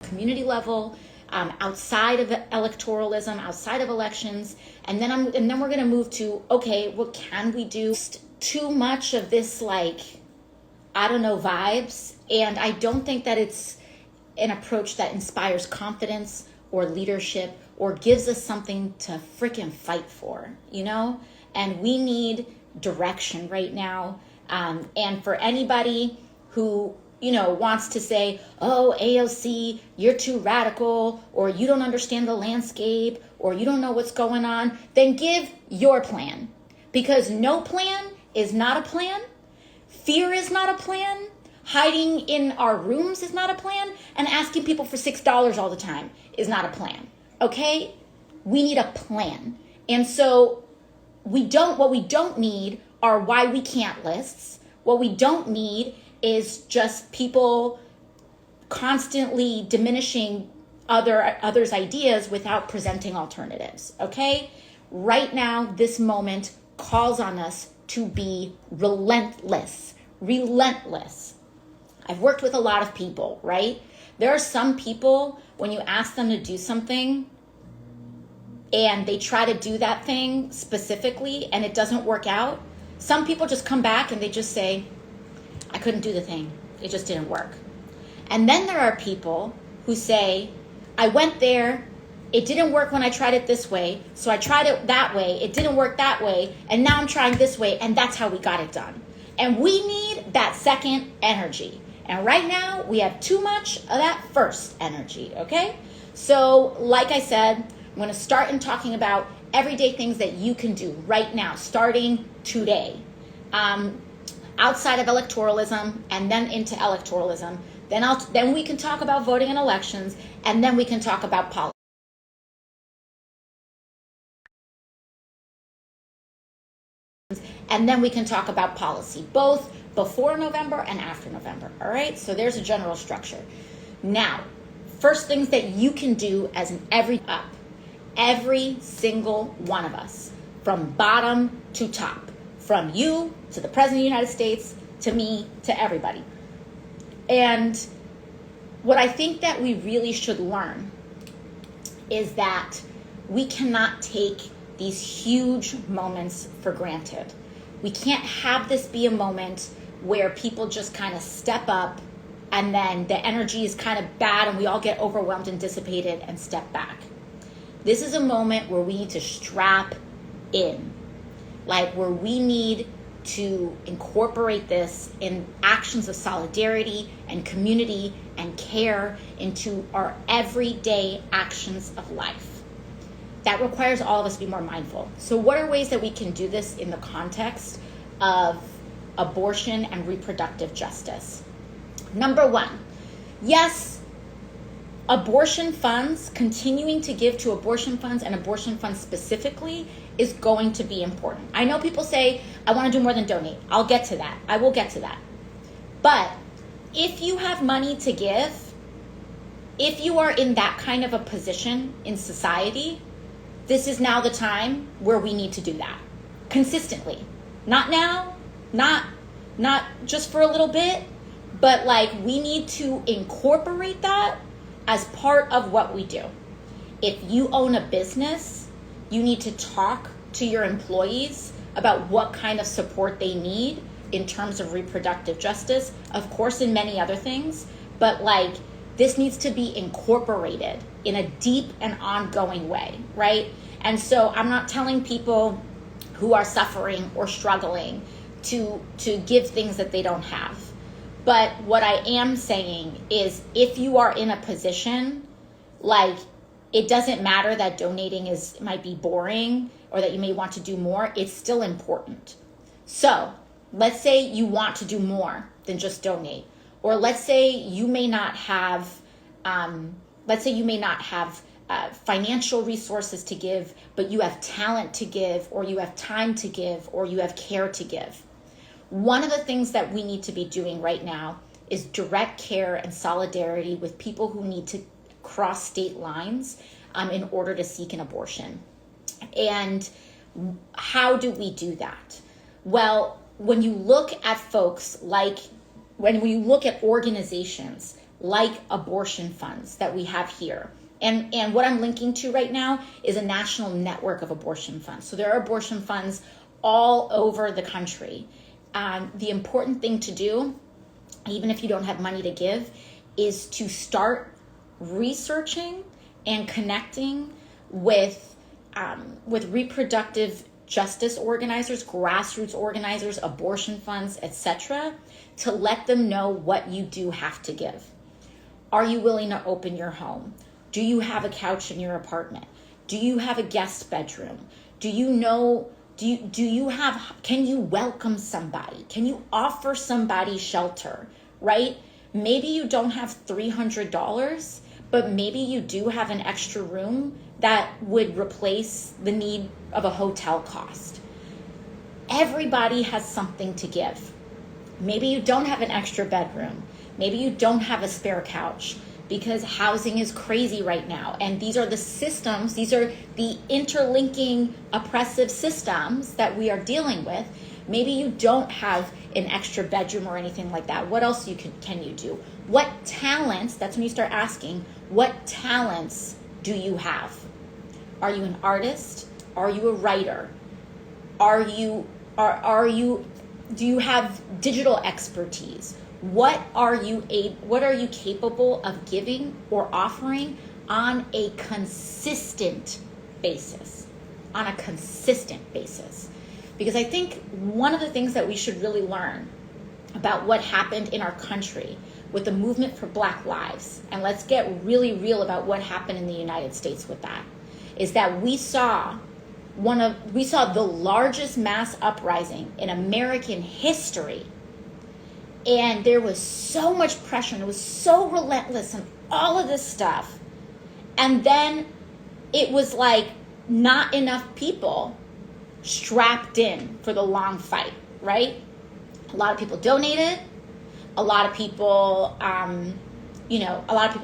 community level, outside of electoralism, outside of elections, and then we're going to move to, okay, what can we do? Too much of this, like, I don't know, vibes, and I don't think that it's an approach that inspires confidence or leadership or gives us something to freaking fight for, you know? And we need direction right now. And for anybody who, you know, wants to say, oh, AOC, you're too radical, or you don't understand the landscape, or you don't know what's going on, then give your plan. Because no plan is not a plan. Fear is not a plan. Hiding in our rooms is not a plan. And asking people for $6 all the time is not a plan. Okay? We need a plan. And so what we don't need are why we can't lists. What we don't need is just people constantly diminishing others' ideas without presenting alternatives, okay? Right now, this moment calls on us to be relentless. I've worked with a lot of people, right? There are some people, when you ask them to do something and they try to do that thing specifically and it doesn't work out, some people just come back and they just say, I couldn't do the thing. It just didn't work. And then there are people who say, I went there, it didn't work when I tried it this way, so I tried it that way, it didn't work that way, and now I'm trying this way, and that's how we got it done. And we need that second energy. And right now, we have too much of that first energy, okay? So, like I said, I'm going to start in talking about everyday things that you can do right now, starting today. Outside of electoralism, and then into electoralism. Then we can talk about voting in elections, and then we can talk about politics. And then we can talk about policy, both before November and after November, all right? So there's a general structure. Now, first things that you can do as an every single one of us, from bottom to top, from you to the President of the United States, to me, to everybody. And what I think that we really should learn is that we cannot take these huge moments for granted. We can't have this be a moment where people just kind of step up and then the energy is kind of bad and we all get overwhelmed and dissipated and step back. This is a moment where we need to strap in, like where we need to incorporate this in actions of solidarity and community and care into our everyday actions of life. That requires all of us to be more mindful. So what are ways that we can do this in the context of abortion and reproductive justice? Number one, yes, abortion funds, continuing to give to abortion funds and abortion funds specifically is going to be important. I know people say, I want to do more than donate. I'll get to that. I will get to that. But if you have money to give, if you are in that kind of a position in society, this is now the time where we need to do that consistently. Not now, not just for a little bit, but like we need to incorporate that as part of what we do. If you own a business, you need to talk to your employees about what kind of support they need in terms of reproductive justice, of course, in many other things, but like this needs to be incorporated in a deep and ongoing way, right? And so I'm not telling people who are suffering or struggling to give things that they don't have. But what I am saying is if you are in a position, like it doesn't matter that donating might be boring or that you may want to do more, it's still important. So let's say you want to do more than just donate. Or let's say you may not have, financial resources to give, but you have talent to give, or you have time to give, or you have care to give. One of the things that we need to be doing right now is direct care and solidarity with people who need to cross state lines in order to seek an abortion. And how do we do that? Well, when you look at folks when you look at organizations like abortion funds that we have here. And what I'm linking to right now is a national network of abortion funds. So there are abortion funds all over the country. The important thing to do, even if you don't have money to give, is to start researching and connecting with reproductive justice organizers, grassroots organizers, abortion funds, etc., to let them know what you do have to give. Are you willing to open your home? Do you have a couch in your apartment? Do you have a guest bedroom? Can you welcome somebody? Can you offer somebody shelter, right? Maybe you don't have $300, but maybe you do have an extra room that would replace the need of a hotel cost. Everybody has something to give. Maybe you don't have an extra bedroom. Maybe you don't have a spare couch because housing is crazy right now. And these are the systems, these are the interlinking oppressive systems that we are dealing with. Maybe you don't have an extra bedroom or anything like that. What else can you do? What talents, that's when you start asking, what talents do you have? Are you an artist? Are you a writer? Do you have digital expertise? What are you capable of giving or offering on a consistent basis? On a consistent basis. Because I think one of the things that we should really learn about what happened in our country with the movement for Black lives, and let's get really real about what happened in the United States with that, is that we saw the largest mass uprising in American history. And there was so much pressure, and it was so relentless and all of this stuff. And then it was like not enough people strapped in for the long fight, right? A lot of people donated. A lot of people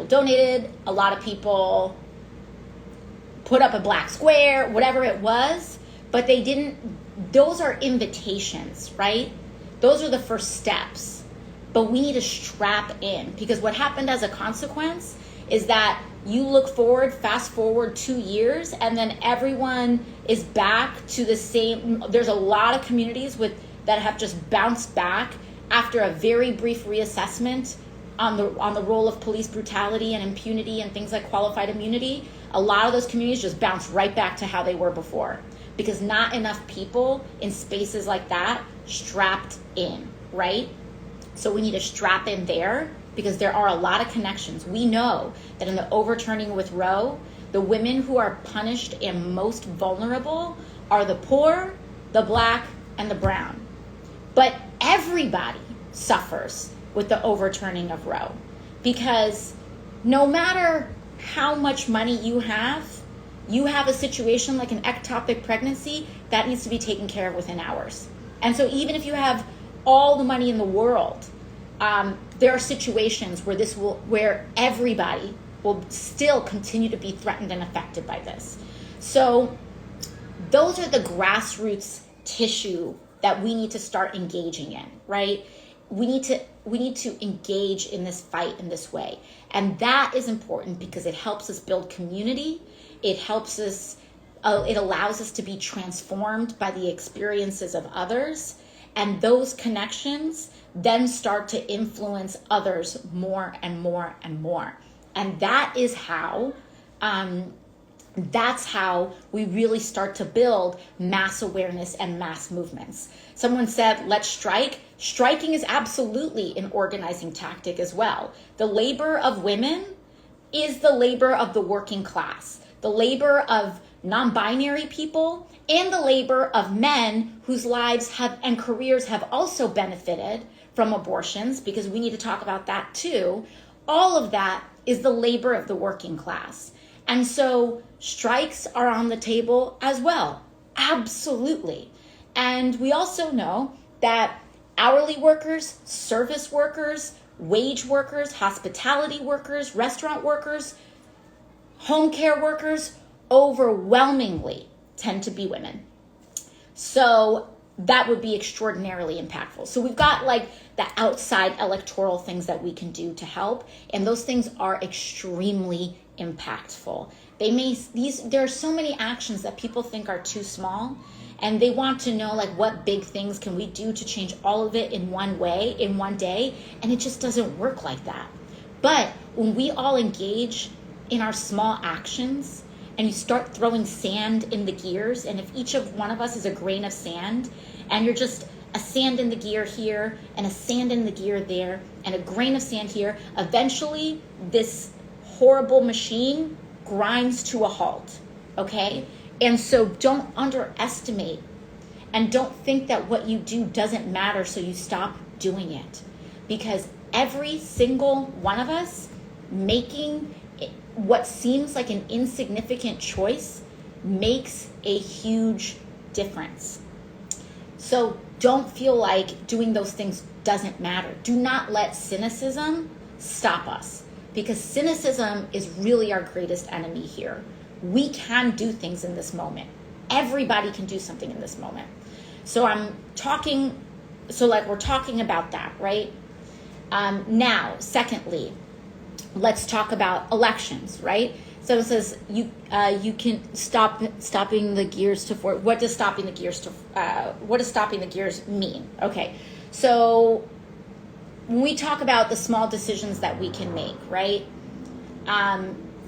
donated. A lot of people put up a black square, whatever it was. But those are invitations, right? Those are the first steps. But we need to strap in, because what happened as a consequence is that you fast forward 2 years, and then everyone is back to the same. There's a lot of communities that have just bounced back after a very brief reassessment on the role of police brutality and impunity and things like qualified immunity. A lot of those communities just bounced right back to how they were before, because not enough people in spaces like that strapped in, right? So we need to strap in there, because there are a lot of connections. We know that in the overturning with Roe, the women who are punished and most vulnerable are the poor, the Black, and the brown. But everybody suffers with the overturning of Roe, because no matter how much money you have a situation like an ectopic pregnancy that needs to be taken care of within hours. And so even if you have all the money in the world, there are situations where everybody will still continue to be threatened and affected by this. So those are the grassroots tissue that we need to start engaging in, right? We need to engage in this fight in this way. And that is important because it helps us build community. It helps us, it allows us to be transformed by the experiences of others. And those connections then start to influence others more and more and more. And that's how we really start to build mass awareness and mass movements. Someone said, let's strike. Striking is absolutely an organizing tactic as well. The labor of women is the labor of the working class, the labor of non-binary people, and the labor of men whose lives and careers have also benefited from abortions, because we need to talk about that too. All of that is the labor of the working class. And so strikes are on the table as well. Absolutely. And we also know that hourly workers, service workers, wage workers, hospitality workers, restaurant workers, home care workers overwhelmingly tend to be women. So that would be extraordinarily impactful. So we've got like the outside electoral things that we can do to help, and those things are extremely impactful. There are so many actions that people think are too small, and they want to know like what big things can we do to change all of it in one way, in one day, and it just doesn't work like that. But when we all engage in our small actions, and you start throwing sand in the gears, and if each of one of us is a grain of sand, and you're just a sand in the gear here, and a sand in the gear there, and a grain of sand here, eventually this horrible machine grinds to a halt, okay? And so don't underestimate, and don't think that what you do doesn't matter, so you stop doing it. Because every single one of us making what seems like an insignificant choice makes a huge difference. So don't feel like doing those things doesn't matter. Do not let cynicism stop us, because cynicism is really our greatest enemy here. We can do things in this moment. Everybody can do something in this moment. So we're talking about that, right? Now, secondly, let's talk about elections, right? So it says you can stopping the gears to forward. What does stopping the gears mean? Okay, so when we talk about the small decisions that we can make, right?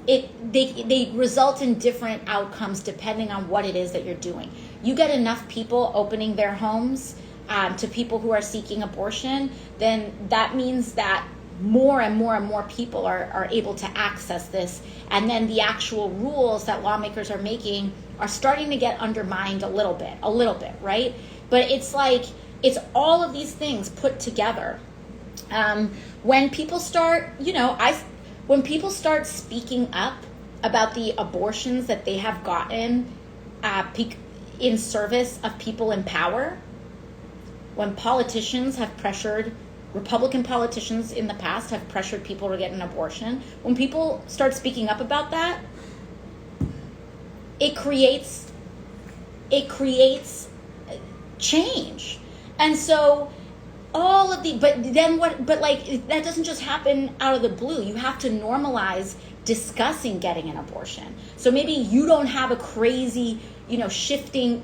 They result in different outcomes depending on what it is that you're doing. You get enough people opening their homes to people who are seeking abortion, then that means that more and more and more people are able to access this, and then the actual rules that lawmakers are making are starting to get undermined a little bit, right? But it's like, it's all of these things put together. When people start, when people start speaking up about the abortions that they have gotten in service of people in power, when politicians have pressured, Republican politicians in the past have pressured people to get an abortion, when people start speaking up about that, it creates change. And so all of but that doesn't just happen out of the blue. You have to normalize discussing getting an abortion. So maybe you don't have a crazy,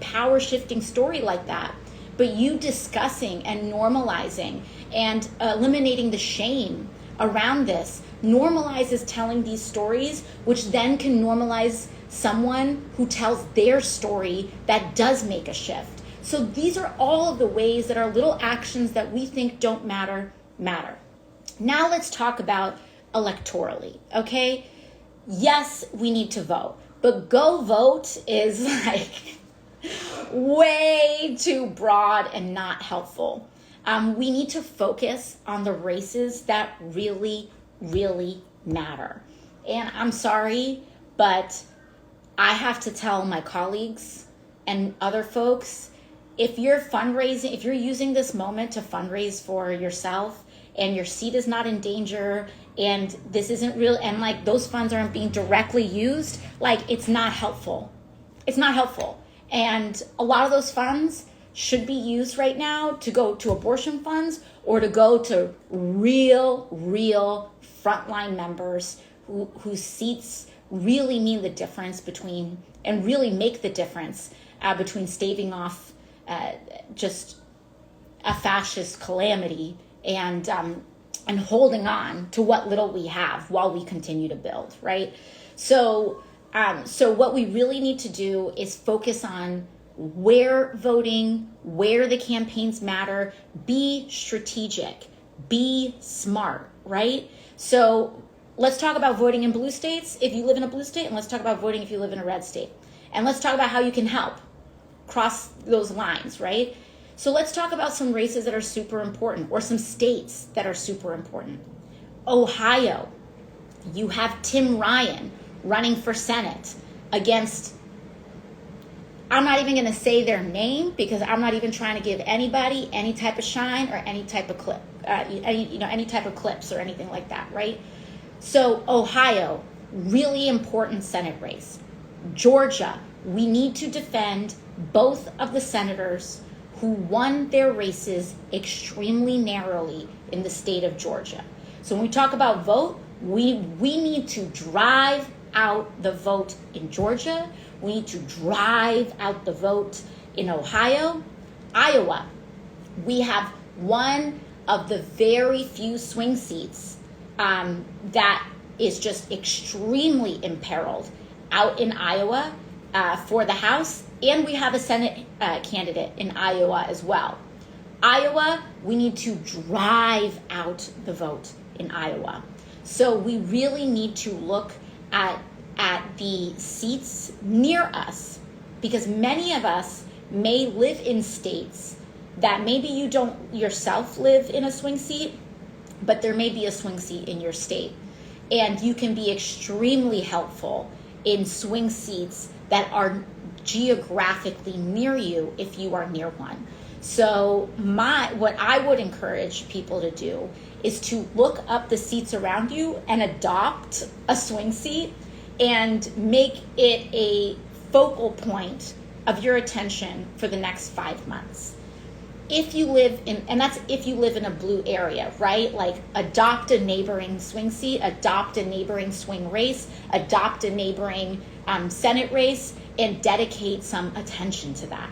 power shifting story like that, but you discussing and normalizing and eliminating the shame around this normalizes telling these stories, which then can normalize someone who tells their story that does make a shift. So these are all of the ways that our little actions that we think don't matter. Now let's talk about electorally, okay? Yes, we need to vote, but go vote is like way too broad and not helpful. We need to focus on the races that really, really matter. And I'm sorry, but I have to tell my colleagues and other folks, if you're fundraising, if you're using this moment to fundraise for yourself and your seat is not in danger and this isn't real, and like those funds aren't being directly used, like it's not helpful. It's not helpful. And a lot of those funds should be used right now to go to abortion funds or to go to real frontline members whose seats really mean the difference between, and really make the difference between staving off just a fascist calamity and holding on to what little we have while we continue to build, right? So what we really need to do is focus on where voting, where the campaigns matter, be strategic, be smart, right? So let's talk about voting in blue states if you live in a blue state, and let's talk about voting if you live in a red state. And let's talk about how you can help cross those lines, right? So let's talk about some races that are super important, or some states that are super important. Ohio, you have Tim Ryan running for Senate against, I'm not even going to say their name because I'm not even trying to give anybody any type of shine or any type of clip, any type of clips or anything like that, right? So Ohio, really important Senate race. Georgia, we need to defend both of the senators who won their races extremely narrowly in the state of Georgia. So when we talk about vote, we need to drive out the vote in Georgia. We need to drive out the vote in Ohio. Iowa, we have one of the very few swing seats that is just extremely imperiled out in Iowa for the House, and we have a Senate candidate in Iowa as well. Iowa, we need to drive out the vote in Iowa. So we really need to look at the seats near us, because many of us may live in states that maybe you don't yourself live in a swing seat, but there may be a swing seat in your state. And you can be extremely helpful in swing seats that are geographically near you if you are near one. So what I would encourage people to do is to look up the seats around you and adopt a swing seat and make it a focal point of your attention for the next 5 months. If you live in, and that's if you live in a blue area, right? Like adopt a neighboring swing seat, adopt a neighboring swing race, adopt a neighboring Senate race, and dedicate some attention to that.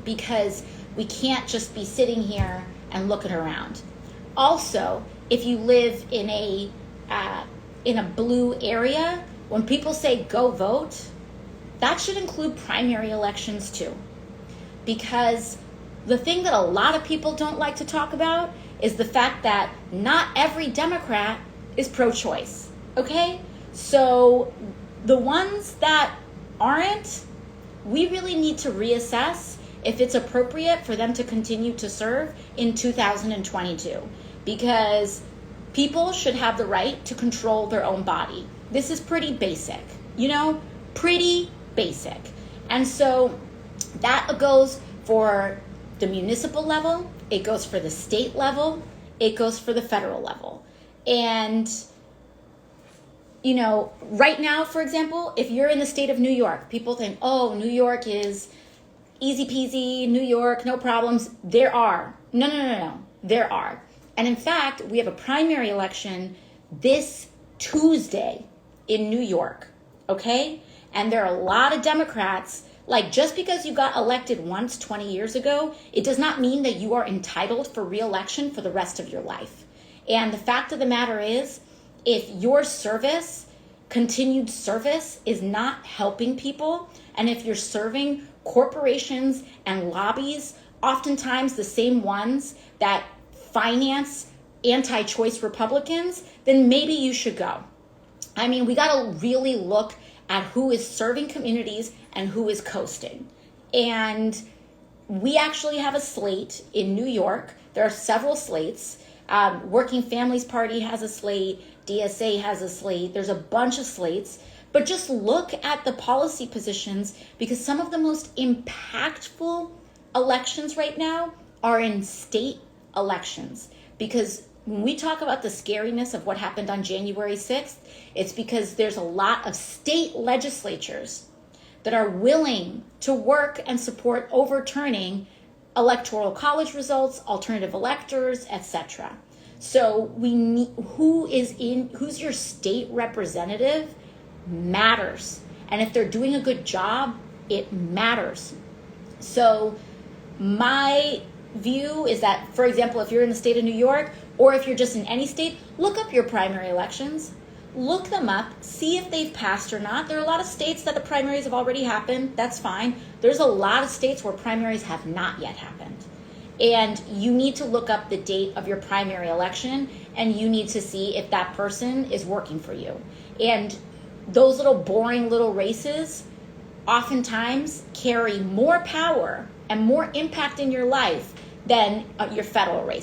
Because we can't just be sitting here and looking around. Also, if you live in a blue area, when people say go vote, that should include primary elections too. Because the thing that a lot of people don't like to talk about is the fact that not every Democrat is pro-choice, okay? So the ones that aren't, we really need to reassess if it's appropriate for them to continue to serve in 2022, because people should have the right to control their own body. This is pretty basic, pretty basic. And so that goes for the municipal level, it goes for the state level, it goes for the federal level. And, right now, for example, if you're in the state of New York, people think, oh, New York is easy peasy, New York, no problems. There are. No. There are. And in fact, we have a primary election this Tuesday in New York, okay? And there are a lot of Democrats. Like, just because you got elected once 20 years ago, it does not mean that you are entitled for re-election for the rest of your life. And the fact of the matter is, if your continued service is not helping people, and if you're serving corporations and lobbies, oftentimes the same ones that finance anti-choice Republicans, then maybe you should go. I mean, we got to really look at who is serving communities and who is coasting. And we actually have a slate in New York. There are several slates. Working Families Party has a slate. DSA has a slate. There's a bunch of slates. But just look at the policy positions, because some of the most impactful elections right now are in state elections. Because when we talk about the scariness of what happened on January 6th, it's because there's a lot of state legislatures that are willing to work and support overturning electoral college results, alternative electors, etc. So we need, who's your state representative matters. And if they're doing a good job, it matters. So my view is that, for example, if you're in the state of New York, or if you're just in any state, look up your primary elections. Look them up, see if they've passed or not. There are a lot of states that the primaries have already happened. That's fine. There's a lot of states where primaries have not yet happened. And you need to look up the date of your primary election, and you need to see if that person is working for you. And those little boring little races oftentimes carry more power and more impact in your life than your federal race.